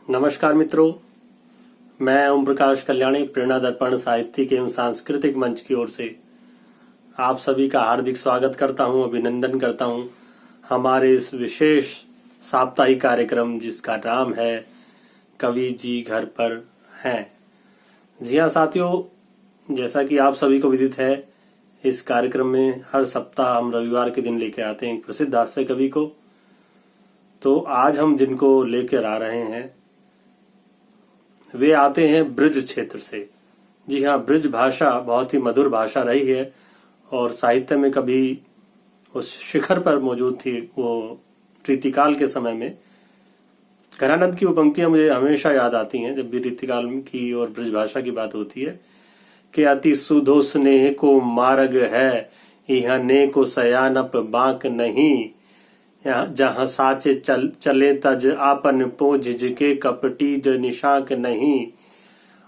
नमस्कार मित्रों, मैं ओम प्रकाश कल्याणी प्रेरणा दर्पण साहित्यिक एवं सांस्कृतिक मंच की ओर से आप सभी का हार्दिक स्वागत करता हूं, अभिनंदन करता हूं हमारे इस विशेष साप्ताहिक कार्यक्रम जिसका नाम है कवि जी घर पर हैं। जी हाँ साथियों, जैसा कि आप सभी को विदित है, इस कार्यक्रम में हर सप्ताह हम रविवार के दिन लेकर आते हैं एक प्रसिद्ध हास्य कवि को। तो आज हम जिनको लेकर आ रहे हैं वे आते हैं ब्रज क्षेत्र से। जी हाँ, ब्रज भाषा बहुत ही मधुर भाषा रही है और साहित्य में कभी उस शिखर पर मौजूद थी। वो रीतिकाल के समय में घरानंद की वो पंक्तियां मुझे हमेशा याद आती हैं जब भी रीतिकाल की और ब्रज भाषा की बात होती है कि अति सुधो स्नेह को मार्ग है, यह ने को सयानप बांक नहीं, जहाँ साचे चले तज आपन पोझ के कपटी ज निशाक नहीं,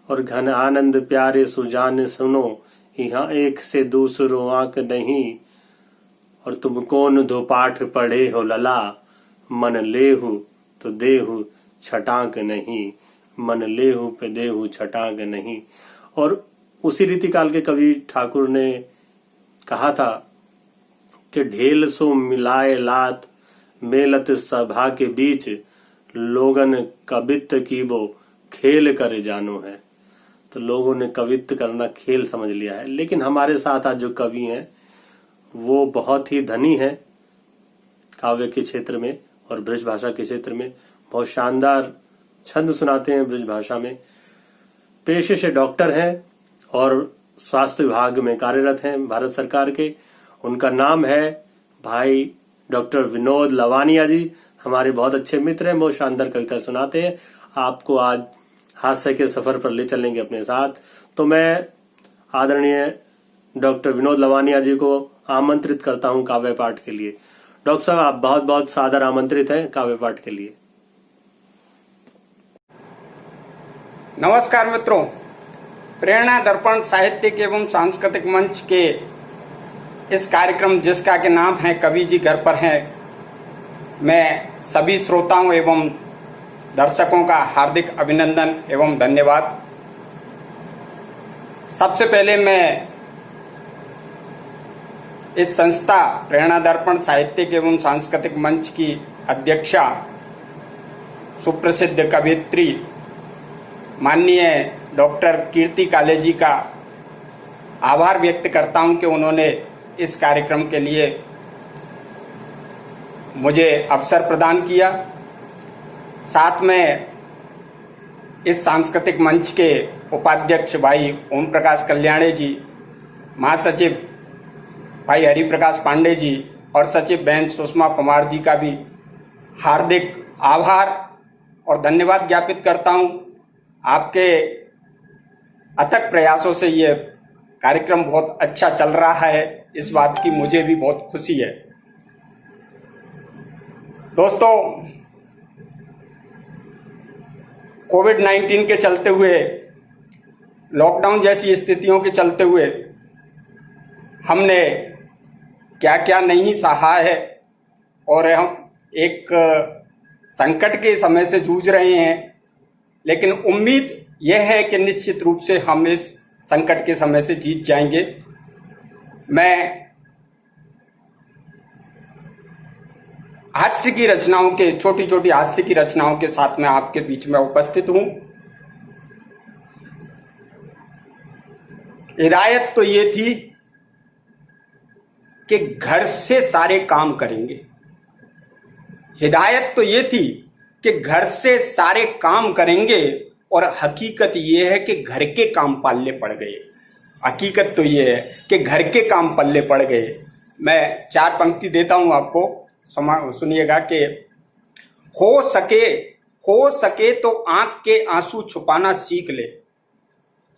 और घन आनंद प्यारे सुजान सुनो, यहाँ एक से दूसरो आंक नहीं, और तुम कौन दो पाठ पढ़े हो लला, मन लेहु तो देहु छटांक नहीं, मन लेहु पे देहु छटांक नहीं। और उसी रीतिकाल के कवि ठाकुर ने कहा था कि ढेल सो मिलाए लात मेलत सभा के बीच, लोगन कवित्त की वो खेल कर जानो है। तो लोगों ने कवित्त करना खेल समझ लिया है। लेकिन हमारे साथ आज जो कवि हैं वो बहुत ही धनी हैं काव्य के क्षेत्र में और ब्रज भाषा के क्षेत्र में। बहुत शानदार छंद सुनाते हैं ब्रज भाषा में। पेशे से डॉक्टर हैं और स्वास्थ्य विभाग में कार्यरत हैं भारत सरकार के। उनका नाम है भाई डॉक्टर विनोद लवानिया जी। हमारे बहुत अच्छे मित्र हैं, बहुत शानदार कविता सुनाते हैं। आपको आज हास्य के सफर पर ले चलेंगे अपने साथ। तो मैं आदरणीय डॉक्टर विनोद लवानिया जी को आमंत्रित करता हूं काव्य पाठ के लिए। डॉक्टर साहब, आप बहुत बहुत सादर आमंत्रित हैं काव्य पाठ के लिए। नमस्कार मित्रों, प्रेरणा दर्पण साहित्यिक एवं सांस्कृतिक मंच के इस कार्यक्रम जिसका के नाम है कवि जी घर पर हैं, मैं सभी श्रोताओं एवं दर्शकों का हार्दिक अभिनंदन एवं धन्यवाद। सबसे पहले मैं इस संस्था प्रेरणा दर्पण साहित्यिक एवं सांस्कृतिक मंच की अध्यक्षा सुप्रसिद्ध कवयित्री माननीय डॉक्टर कीर्ति काले जी का आभार व्यक्त करता हूं कि उन्होंने इस कार्यक्रम के लिए मुझे अवसर प्रदान किया। साथ में इस सांस्कृतिक मंच के उपाध्यक्ष भाई ओम प्रकाश कल्याणी जी, महासचिव भाई हरिप्रकाश पांडे जी और सचिव बहन सुषमा कुमार जी का भी हार्दिक आभार और धन्यवाद ज्ञापित करता हूं। आपके अथक प्रयासों से ये कार्यक्रम बहुत अच्छा चल रहा है, इस बात की मुझे भी बहुत खुशी है। दोस्तों, कोविड-19 के चलते हुए, लॉकडाउन जैसी स्थितियों के चलते हुए हमने क्या क्या नहीं सहा है और हम एक संकट के समय से जूझ रहे हैं। लेकिन उम्मीद यह है कि निश्चित रूप से हम इस संकट के समय से जीत जाएंगे। मैं हास्य की रचनाओं के, छोटी छोटी हास्य की रचनाओं के साथ में आपके बीच में उपस्थित हूं। हिदायत तो ये थी कि घर से सारे काम करेंगे। हिदायत तो ये थी कि घर से सारे काम करेंगे और हकीकत ये है कि घर के काम पाले पड़ गए। हकीकत तो ये है कि घर के काम पल्ले पड़ गए। मैं 4 पंक्ति देता हूं आपको, सुनिएगा कि हो सके तो आंख के आंसू छुपाना सीख ले,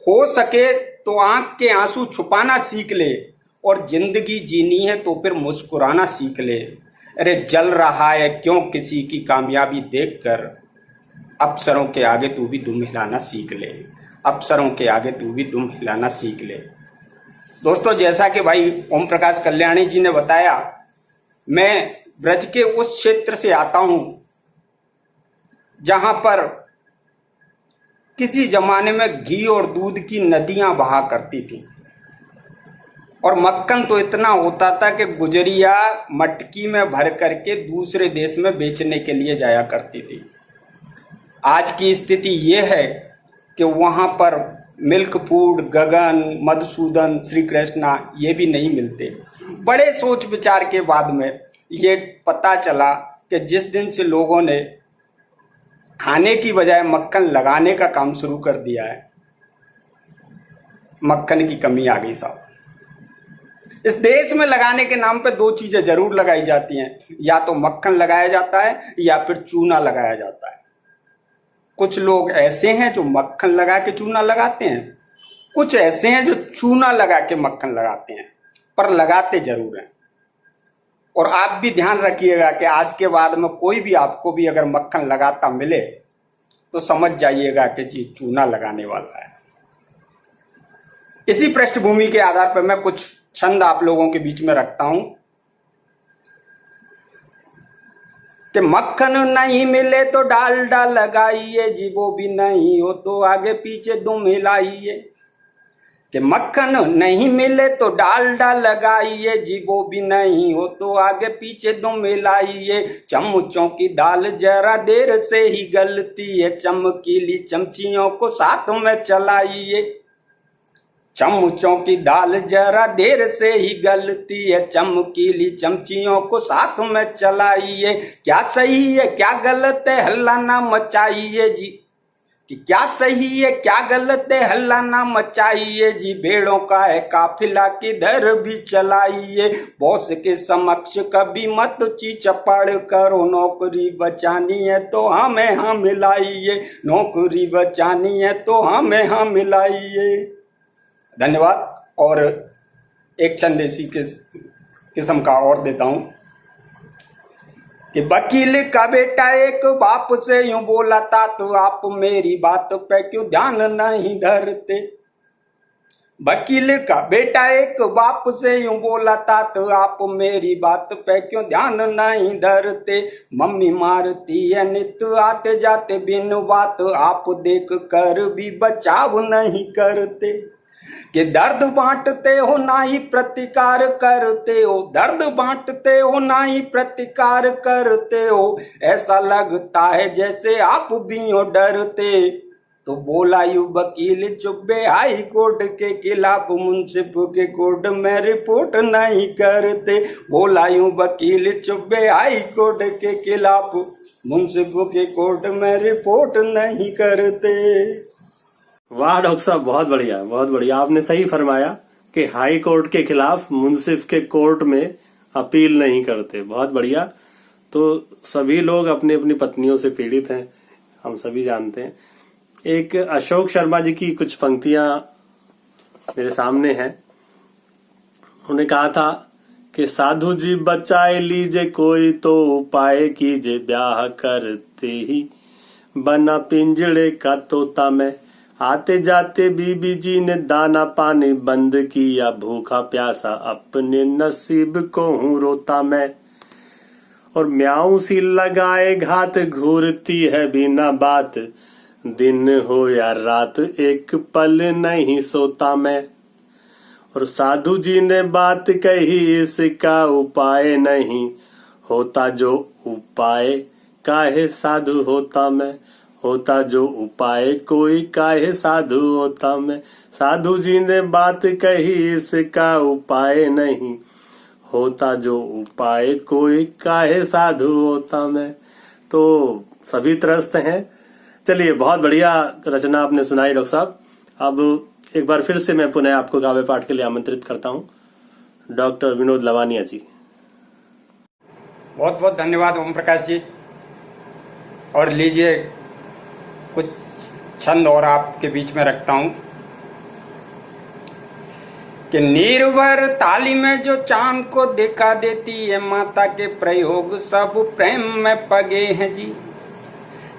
हो सके तो आंख के आंसू छुपाना सीख ले, और जिंदगी जीनी है तो फिर मुस्कुराना सीख ले। अरे जल रहा है क्यों किसी की कामयाबी देखकर, अफसरों के आगे तू भी दुम हिलाना सीख ले, अफसरों के आगे तू भी दुम हिलाना सीख ले। दोस्तों, जैसा कि भाई ओम प्रकाश कल्याणी जी ने बताया, मैं ब्रज के उस क्षेत्र से आता हूं जहां पर किसी जमाने में घी और दूध की नदियां बहा करती थी और मक्खन तो इतना होता था कि गुजरिया मटकी में भर करके दूसरे देश में बेचने के लिए जाया करती थी। आज की स्थिति ये है कि वहां पर मिल्क फूड, गगन, मधुसूदन, श्री कृष्णा ये भी नहीं मिलते। बड़े सोच विचार के बाद में ये पता चला कि जिस दिन से लोगों ने खाने की बजाय मक्खन लगाने का काम शुरू कर दिया है, मक्खन की कमी आ गई साहब। इस देश में लगाने के नाम पे दो चीजें जरूर लगाई जाती हैं, या तो मक्खन लगाया जाता है या फिर चूना लगाया जाता है। कुछ लोग ऐसे हैं जो मक्खन लगा के चूना लगाते हैं, कुछ ऐसे हैं जो चूना लगा के मक्खन लगाते हैं, पर लगाते जरूर हैं। और आप भी ध्यान रखिएगा कि आज के बाद में कोई भी आपको भी अगर मक्खन लगाता मिले तो समझ जाइएगा कि जी चूना लगाने वाला है। इसी पृष्ठभूमि के आधार पर मैं कुछ छंद आप लोगों के बीच में रखता हूं कि मक्खन नहीं मिले तो डालडा लगाइए जी, वो भी नहीं हो तो आगे पीछे दुम हिलाइए। कि मक्खन नहीं मिले तो डालडा लगाइए जी, वो भी नहीं हो तो आगे पीछे दुम हिलाइए। चम्मचों की दाल जरा देर से ही गलती है, चमकीली चमचियों को साथ में चलाइए। चम्मचों की दाल जरा देर से ही गलती है, चमकीली चमचियों को साथ में चलाइए। क्या सही है क्या गलत है हल्ला ना मचाइए जी, कि क्या सही है क्या गलत है हल्ला ना मचाइए जी। भेड़ों का है काफिला किधर भी चलाइए, बॉस के समक्ष कभी मत चीचपड़ करो। नौकरी बचानी है तो हमें हाँ मिलाइए, नौकरी बचानी है तो हमें हाँ मिलाइए। धन्यवाद। और एक छंद इसी किस्म का और देता हूं कि वकील का बेटा एक बाप से यूं बोला था, तो आप मेरी बात पे क्यों ध्यान नहीं धरते। वकील का बेटा एक बाप से यूं बोला था, तो आप मेरी बात पे क्यों ध्यान नहीं धरते। मम्मी मारती है नित आते जाते बिन बात, आप देख कर भी बचाव नहीं करते। कि दर्द बांटते हो ना ही प्रतिकार करते हो, दर्द बांटते हो ना ही प्रतिकार करते हो। ऐसा लगता है जैसे आप भी हो डरते। तो बोला यू वकील चुप्पे हाई कोर्ट के खिलाफ, मुंसिफ के कोर्ट में रिपोर्ट नहीं करते। बोला यू वकील चुप्पे हाई कोर्ट के खिलाफ, मुंसिफ के कोर्ट में रिपोर्ट नहीं करते। वाह डॉक्टर साहब, बहुत बढ़िया बहुत बढ़िया। आपने सही फरमाया कि हाई कोर्ट के खिलाफ मुंसिफ के कोर्ट में अपील नहीं करते। बहुत बढ़िया। तो सभी लोग अपनी अपनी पत्नियों से पीड़ित हैं, हम सभी जानते हैं। एक अशोक शर्मा जी की कुछ पंक्तियां मेरे सामने हैं। उन्होंने कहा था कि साधु जी बचाए लीजे कोई तो उपाय कीजिए, ब्याह करते ही बना पिंजड़े का तोता मैं। आते जाते बीबी जी ने दाना पानी बंद किया, भूखा प्यासा अपने नसीब को हूं रोता मैं। और म्याऊं सी लगाए घात घूरती है बिना बात, दिन हो या रात एक पल नहीं सोता मैं। और साधु जी ने बात कही इसका उपाय नहीं, होता जो उपाय काहे साधु होता मैं। होता जो उपाय कोई काहे साधु होता मैं। साधु जी ने बात कही इसका उपाय नहीं, होता जो उपाय कोई काहे साधु होता मैं। तो सभी त्रस्त हैं। चलिए, बहुत बढ़िया रचना आपने सुनाई डॉक्टर साहब। अब एक बार फिर से मैं पुनः आपको काव्य पाठ के लिए आमंत्रित करता हूं, डॉक्टर विनोद लवानिया जी। बहुत बहुत धन्यवाद ओम प्रकाश जी। और लीजिए कुछ छंद और आपके बीच में रखता हूं कि निर्भर ताली में जो चांद को दिखा देती है, माता के प्रयोग सब प्रेम में पगे हैं जी।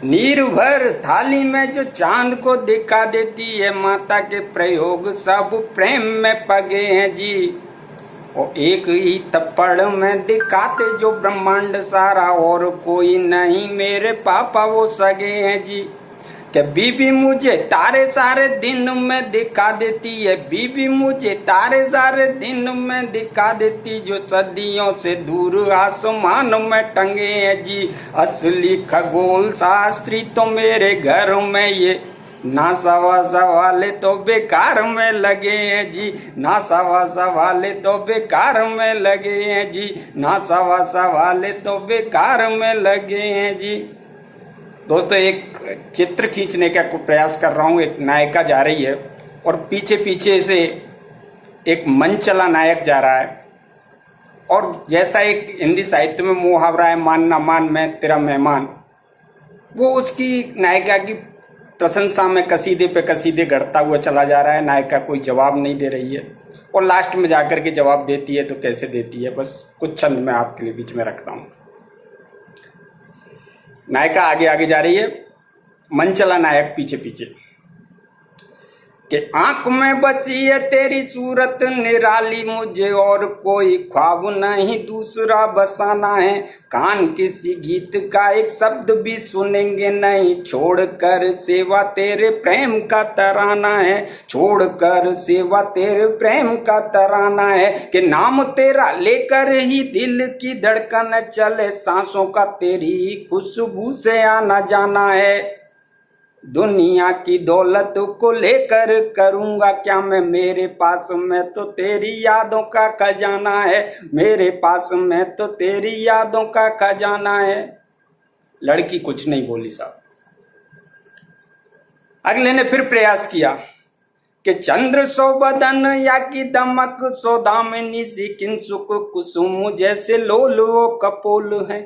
निर्भर थाली में जो चांद को दिखा देती है, माता के प्रयोग सब प्रेम में पगे हैं जी। और एक ही थप्पड़ में दिखाते जो ब्रह्मांड सारा, और कोई नहीं मेरे पापा वो सगे हैं जी। कि बीबी मुझे तारे सारे दिन में दिखा देती है, बीबी मुझे तारे सारे दिन में दिखा देती, जो सदियों से दूर आसमान में टंगे हैं जी। असली खगोल शास्त्री तो मेरे घर में ये नासा वासा वाले तो बेकार में लगे हैं जी, नासा वासा वाले तो बेकार में लगे हैं जी, नासा वासा वाले तो बेकार में लगे हैं जी। दोस्तों, एक चित्र खींचने का प्रयास कर रहा हूं। एक नायिका जा रही है और पीछे पीछे से एक मनचला नायक जा रहा है, और जैसा एक हिंदी साहित्य में मुहावरा है, मान ना मान मैं तेरा मेहमान, वो उसकी नायिका की प्रशंसा में कसीदे पे कसीदे गढ़ता हुआ चला जा रहा है। नायिका कोई जवाब नहीं दे रही है, और लास्ट में जाकर के जवाब देती है तो कैसे देती है, बस कुछ छंद मैं आपके लिए बीच में रखता हूं। नायिका आगे आगे जा रही है, मनचला नायक पीछे पीछे, कि आंख में बसी है तेरी सूरत निराली, मुझे और कोई ख्वाब नहीं दूसरा बसाना है, कान किसी गीत का एक शब्द भी सुनेंगे नहीं, छोड़कर सेवा तेरे प्रेम का तराना है, छोड़कर सेवा तेरे प्रेम का तराना है, कि नाम तेरा लेकर ही दिल की धड़कन चले, सांसों का तेरी खुशबू से आना जाना है, दुनिया की दौलत को लेकर करूंगा क्या मैं, मेरे पास में तो तेरी यादों का खजाना है, मेरे पास में तो तेरी यादों का खजाना है। लड़की कुछ नहीं बोली साहब। अगले ने फिर प्रयास किया कि चंद्र सो बदन या की दमक सो दामिनी सी किंसुक कुसुम जैसे लोलो कपोल है,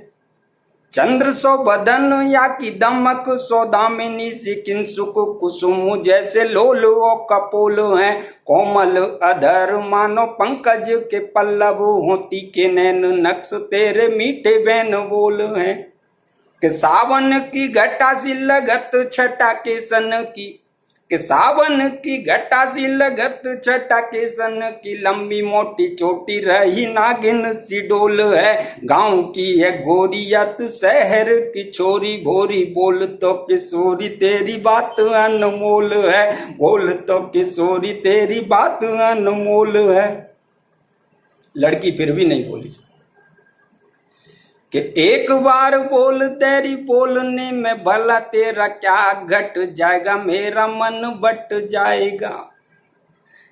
चंद्र सो बदन या की दमक सो दामिनी सी किंसुक कुसुम जैसे लोलो कपोल हैं, कोमल अधर मानो पंकज के पल्लव होती के नैन नक्श तेरे मीठे बैन बोल हैं, कि सावन की घटा सी लगत छटा के सन की, कि सावन की घटा सी लगत छटा के सन की, लंबी मोटी चोटी रही नागिन सी डोल है, गांव की है गोरिया तू शहर की छोरी भोरी, बोल तो किशोरी तेरी बात अनमोल है, बोल तो किशोरी तेरी बात अनमोल है। लड़की फिर भी नहीं बोली कि एक बार बोल तेरी बोलने में भला तेरा क्या घट जाएगा, मेरा मन बट जाएगा,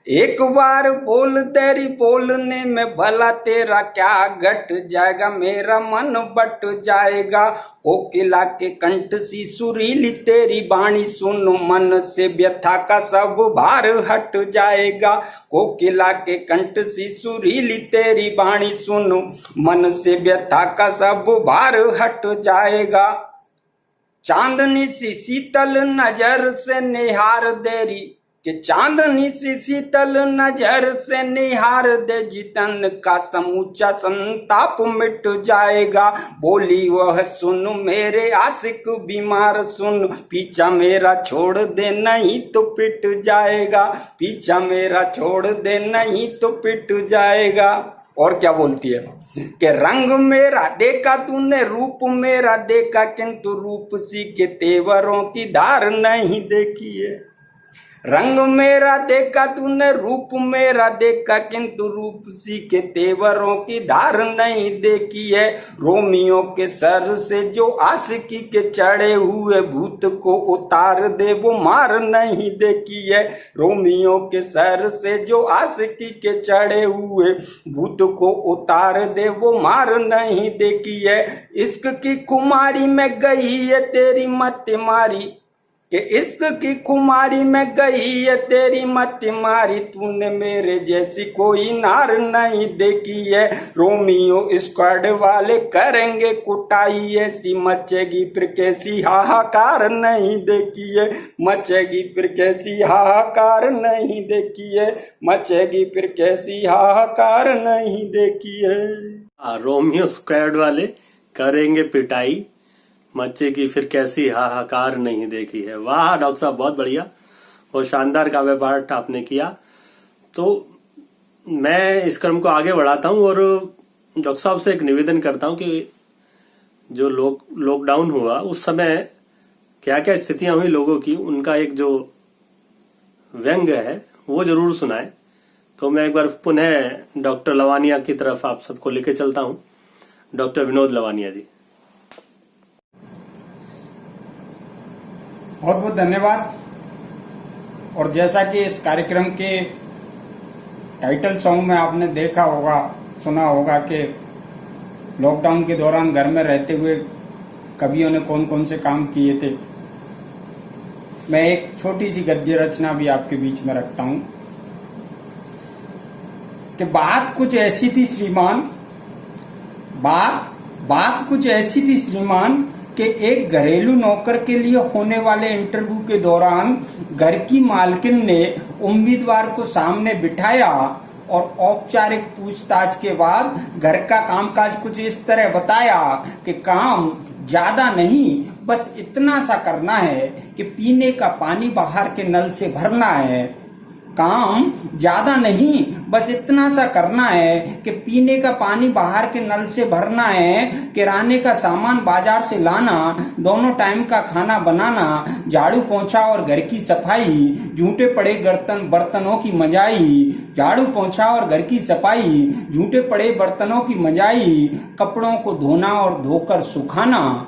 एक बार बोल तेरी बोलने में भला तेरा क्या घट जाएगा, मेरा मन बट जाएगा, कोकिला के कंठ सी सुरीली तेरी बाणी सुन, मन से व्यथा का सब भार हट जाएगा, कोकिला के कंठ सी सुरीली तेरी बाणी सुन, मन से व्यथा का सब भार हट जाएगा, चांदनी सी शीतल नजर से निहार देरी, कि चांदनी सी शीतल नजर से निहार दे, जितन का समूचा संताप मिट जाएगा, बोली वह सुन मेरे आशिक बीमार सुन, पीछा मेरा छोड़ दे नहीं तो पिट जाएगा, पीछा मेरा छोड़ दे नहीं तो पिट जाएगा। और क्या बोलती है कि रंग मेरा देखा तूने रूप मेरा देखा, किंतु रूप सी के तेवरों की धार नहीं देखी है, रंग मेरा देखा तूने रूप मेरा देखा, किंतु रूप सी के तेवरों की धार नहीं देखी है, रोमियो के सर से जो आशिकी के चढ़े हुए भूत को उतार दे वो मार नहीं देखी है, रोमियो के सर से जो आशिकी के चढ़े हुए भूत को उतार दे वो मार नहीं देखी है, इश्क की खुमारी में गई है तेरी मत मारी, कि इश्क की खुमारी में गई है तेरी मत मारी, तूने मेरे जैसी कोई नार नहीं देखी है, रोमियो स्क्वाड वाले करेंगे कुटाई, ऐसी मचेगी फिर कैसी हाहाकार नहीं देखी है, मचेगी फिर कैसी हाहाकार नहीं देखी है, मचेगी फिर कैसी हाहाकार नहीं देखी है। रोमियो स्क्वाड वाले करेंगे पिटाई, मचेगी फिर कैसी हाहाकार नहीं देखी है। वाह डॉक्टर साहब, बहुत बढ़िया, बहुत शानदार काव्य पाठ आपने किया। तो मैं इस क्रम को आगे बढ़ाता हूं और डॉक्टर साहब से एक निवेदन करता हूं कि जो लॉकडाउन हुआ उस समय क्या क्या स्थितियां हुई लोगों की, उनका एक जो व्यंग्य है वो जरूर सुनाए। तो मैं एक बार पुनः डॉक्टर लवानिया की तरफ आप सबको लेके चलता हूं। डॉक्टर विनोद लवानिया जी। बहुत बहुत धन्यवाद। और जैसा कि इस कार्यक्रम के टाइटल सॉन्ग में आपने देखा होगा, सुना होगा कि लॉकडाउन के दौरान घर में रहते हुए कवियों ने कौन कौन से काम किए थे। मैं एक छोटी सी गद्य रचना भी आपके बीच में रखता हूं कि बात कुछ ऐसी थी श्रीमान, बात कुछ ऐसी थी श्रीमान कि एक घरेलू नौकर के लिए होने वाले इंटरव्यू के दौरान घर की मालकिन ने उम्मीदवार को सामने बिठाया और औपचारिक पूछताछ के बाद घर का कामकाज कुछ इस तरह बताया कि काम ज्यादा नहीं, बस इतना सा करना है कि पीने का पानी बाहर के नल से भरना है। काम ज्यादा नहीं, बस इतना सा करना है कि पीने का पानी बाहर के नल से भरना है, किराने का सामान बाजार से लाना, दोनों टाइम का खाना बनाना, झाड़ू पोंछा और घर की सफाई, झूठे पड़े बर्तनों की मजाई, झाड़ू पोंछा और घर की सफाई, झूठे पड़े बर्तनों की मजाई, कपड़ों को धोना और धोकर सुखाना।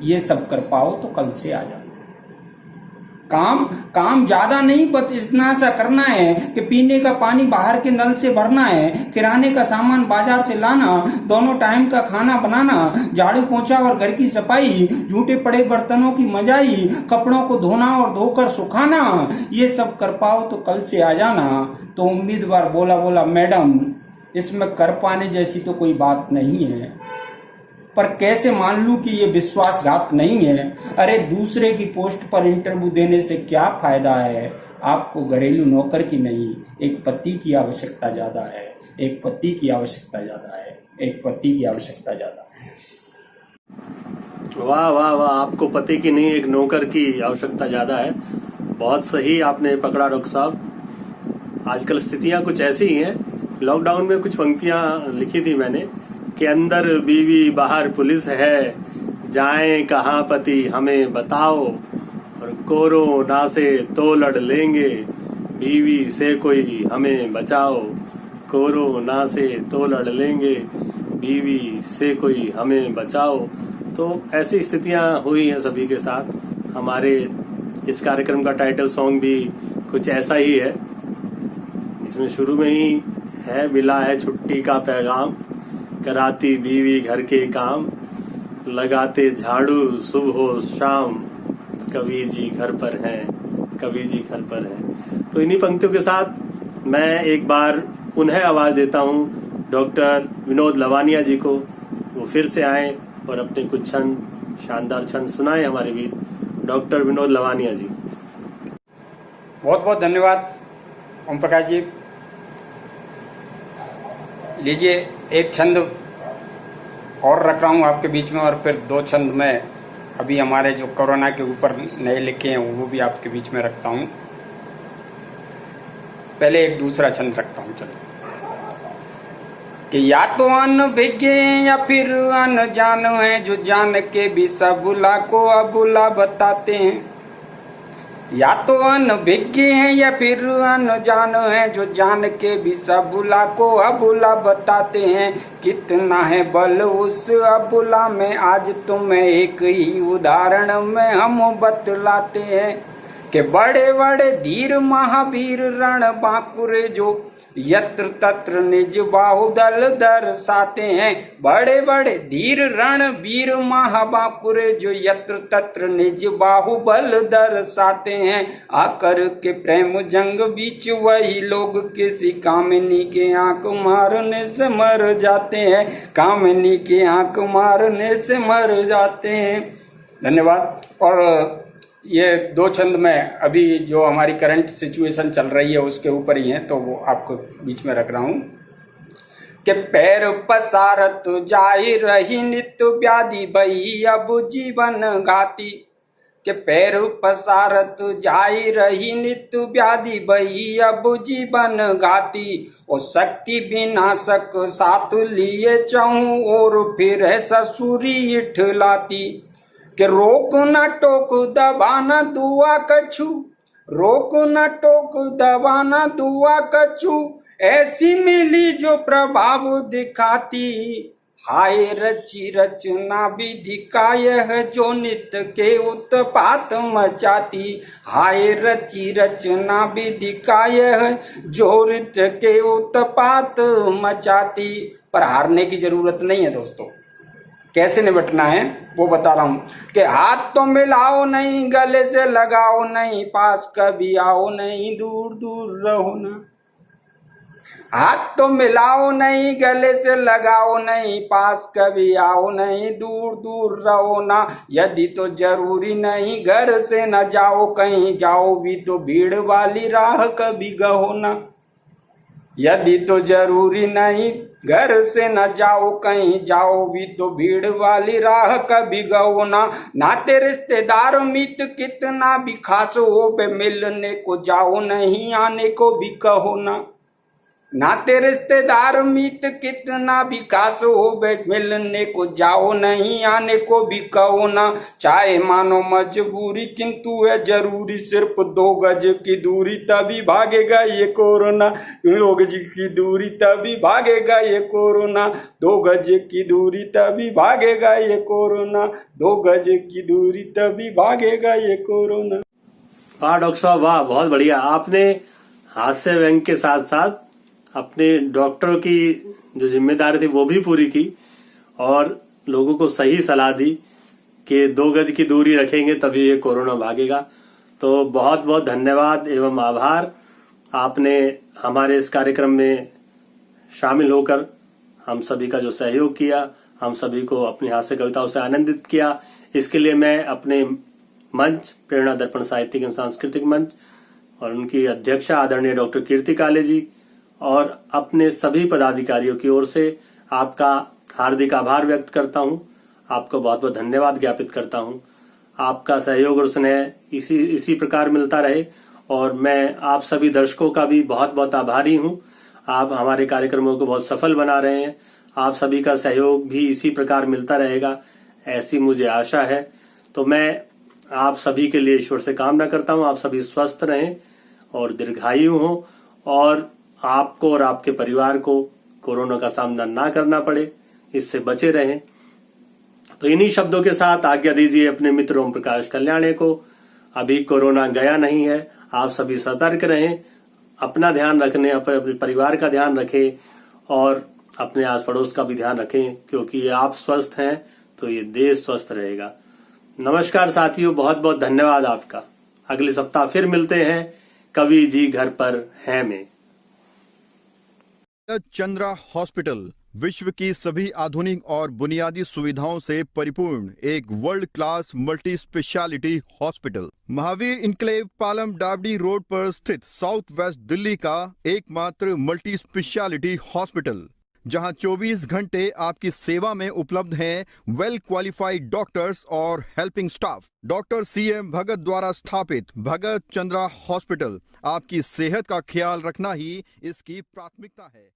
ये सब कर पाओ तो कल से आ जाओ। काम ज्यादा नहीं, बस इतना सा करना है कि पीने का पानी बाहर के नल से भरना है, किराने का सामान बाजार से लाना, दोनों टाइम का खाना बनाना, झाड़ू पोंछा और घर की सफाई, झूठे पड़े बर्तनों की मजाई, कपड़ों को धोना और धोकर सुखाना। ये सब कर पाओ तो कल से आ जाना। तो उम्मीदवार बोला मैडम, इसमें कर पाने जैसी तो कोई बात नहीं है, पर कैसे मान लूं कि ये विश्वासघात नहीं है। अरे दूसरे की पोस्ट पर इंटरव्यू देने से क्या फायदा है। आपको घरेलू नौकर की नहीं, एक पति की आवश्यकता ज्यादा है, एक पति की आवश्यकता ज्यादा है, एक पति की आवश्यकता ज्यादा है। वाह वाह वाह, आपको पति की नहीं एक नौकर की आवश्यकता ज्यादा है। बहुत सही आपने पकड़ा डॉक्टर साहब। आजकल स्थितियां कुछ ऐसी ही हैं। लॉकडाउन में कुछ पंक्तियां लिखी थी मैंने कि अंदर बीवी बाहर पुलिस है, जाएं कहाँ पति हमें बताओ, और कोरोना से तो लड़ लेंगे, बीवी से कोई हमें बचाओ, कोरोना से तो लड़ लेंगे, बीवी से कोई हमें बचाओ। तो ऐसी स्थितियां हुई हैं सभी के साथ। हमारे इस कार्यक्रम का टाइटल सॉन्ग भी कुछ ऐसा ही है। इसमें शुरू में ही है, मिला है छुट्टी का पैगाम, कराती बीवी घर के काम, लगाते झाड़ू सुबह शाम, कवि जी घर पर हैं, कवि जी घर पर हैं। तो इन्हीं पंक्तियों के साथ मैं एक बार पुनः आवाज देता हूं डॉक्टर विनोद लवानिया जी को। वो फिर से आए और अपने कुछ छंद, शानदार छंद सुनाए हमारे बीच। डॉक्टर विनोद लवानिया जी। बहुत बहुत धन्यवाद ओम प्रकाश जी। लीजिए, एक छंद और रख रहा हूँ आपके बीच में, और फिर दो छंद में अभी हमारे जो कोरोना के ऊपर नए लिखे हैं वो भी आपके बीच में रखता हूँ। पहले एक दूसरा छंद रखता हूँ। चलो कि या तो अनभिज्ञ या फिर अनजान है, जो जान के भी सबुला को अबुला बताते हैं। या तो अनभिज्ञ हैं या फिर अनजान है, जो जान के भी सबुला को अबुला बताते हैं। कितना है बल उस अबुला में, आज तुम्हें एक ही उदाहरण में हम बतलाते हैं कि बड़े बड़े धीर महावीर रण बांकुरे, जो यत्र तत्र निज बाहुदल दर्शाते हैं। बड़े बड़े धीर रण वीर महाबापुरे, जो यत्र तत्र निज बाहुबल दर्शाते हैं। आकर के प्रेम जंग बीच वही लोग किसी कामिनी के आंख मारने से मर जाते हैं, कामिनी के आंख मारने से मर जाते हैं। धन्यवाद। और ये दो छंद में अभी जो हमारी करंट सिचुएशन चल रही है उसके ऊपर ही है, तो वो आपको बीच में रख रहा हूं कि पैर पसारत जाहि रही नित्य व्याधि भई अब जीवन घाती। के पैर पसारत जाहि रही नित्य व्याधि भई अब जीवन घाती। और शक्ति विनाशक साथ लिए चहूं और फिर है ससुरी इठलाती। कि रोक न टोक दबाना दुआ कछु, रोक न टोक दबाना दुआ कछु, ऐसी मिली जो प्रभाव दिखाती। हाय रची रचना विधि का यह जो नित्य के उत्पात मचाती। हाय रची रचना विधि का यह जो नित्य के उत्पात मचाती। पर हारने की जरूरत नहीं है दोस्तों। कैसे निपटना है वो बता रहा हूं कि हाथ तो मिलाओ नहीं, गले से लगाओ नहीं, पास कभी आओ नहीं, दूर दूर रहो ना। हाथ तो मिलाओ नहीं, गले से लगाओ नहीं, पास कभी आओ नहीं, दूर दूर रहो ना। यदि तो जरूरी नहीं घर से न जाओ, कहीं जाओ भी तो भीड़ वाली राह कभी गहो ना। यदि तो जरूरी नहीं घर से न जाओ, कहीं जाओ भी तो भीड़ वाली राह कभी गहो ना। नाते रिश्तेदार मित कितना भी खास हो, बे मिलने को जाओ नहीं, आने को भी कहो ना। नाते रिश्तेदार मीत कितना भी खास हो, बे मिलने को जाओ नहीं, आने को भी कहो ना। चाहे मानो मजबूरी किंतु है जरूरी, सिर्फ 2 गज की दूरी तभी भागेगा ये कोरोना। 2 गज की दूरी तभी भागेगा ये कोरोना। 2 गज की दूरी तभी भागेगा ये कोरोना। 2 गज की दूरी तभी भागेगा ये कोरोना। वाह डॉक्टर साहब वाह, बहुत बढ़िया। आपने हास्य व्यंग के साथ साथ अपने डॉक्टरों की जो जिम्मेदारी थी वो भी पूरी की और लोगों को सही सलाह दी कि 2 गज की दूरी रखेंगे तभी ये कोरोना भागेगा। तो बहुत बहुत धन्यवाद एवं आभार। आपने हमारे इस कार्यक्रम में शामिल होकर हम सभी का जो सहयोग किया, हम सभी को अपनी हास्य कविताओं से आनंदित किया, इसके लिए मैं अपने मंच प्रेरणा दर्पण साहित्यिक एवं सांस्कृतिक मंच और उनकी अध्यक्षा आदरणीय डॉक्टर कीर्ति काले जी और अपने सभी पदाधिकारियों की ओर से आपका हार्दिक आभार व्यक्त करता हूं। आपको बहुत बहुत धन्यवाद ज्ञापित करता हूं। आपका सहयोग और स्नेह इसी प्रकार मिलता रहे और मैं आप सभी दर्शकों का भी बहुत बहुत आभारी हूं। आप हमारे कार्यक्रमों को बहुत सफल बना रहे हैं। आप सभी का सहयोग भी इसी प्रकार मिलता रहेगा, ऐसी मुझे आशा है। तो मैं आप सभी के लिए ईश्वर से कामना करता हूं आप सभी स्वस्थ रहें और दीर्घायु हों और आपको और आपके परिवार को कोरोना का सामना ना करना पड़े, इससे बचे रहें। तो इन्हीं शब्दों के साथ आज्ञा दीजिए अपने मित्र ओम प्रकाश कल्याणे को। अभी कोरोना गया नहीं है, आप सभी सतर्क रहें, अपना ध्यान रखने, अपने परिवार का ध्यान रखें और अपने आस पड़ोस का भी ध्यान रखें, क्योंकि ये आप स्वस्थ हैं तो ये देश स्वस्थ रहेगा। नमस्कार साथियों, बहुत बहुत धन्यवाद आपका। अगले सप्ताह फिर मिलते हैं कवि जी घर पर हैं में। चंद्रा हॉस्पिटल विश्व की सभी आधुनिक और बुनियादी सुविधाओं से परिपूर्ण एक world class multi speciality hospital, Mahavir enclave Palam डावडी रोड पर स्थित साउथ वेस्ट दिल्ली का एकमात्र मल्टी स्पेशलिटी हॉस्पिटल, जहां 24 घंटे आपकी सेवा में उपलब्ध हैं वेल क्वालिफाइड डॉक्टर्स और हेल्पिंग स्टाफ। डॉक्टर CM भगत द्वारा स्थापित भगत चंद्रा हॉस्पिटल आपकी सेहत का ख्याल रखना ही इसकी प्राथमिकता है।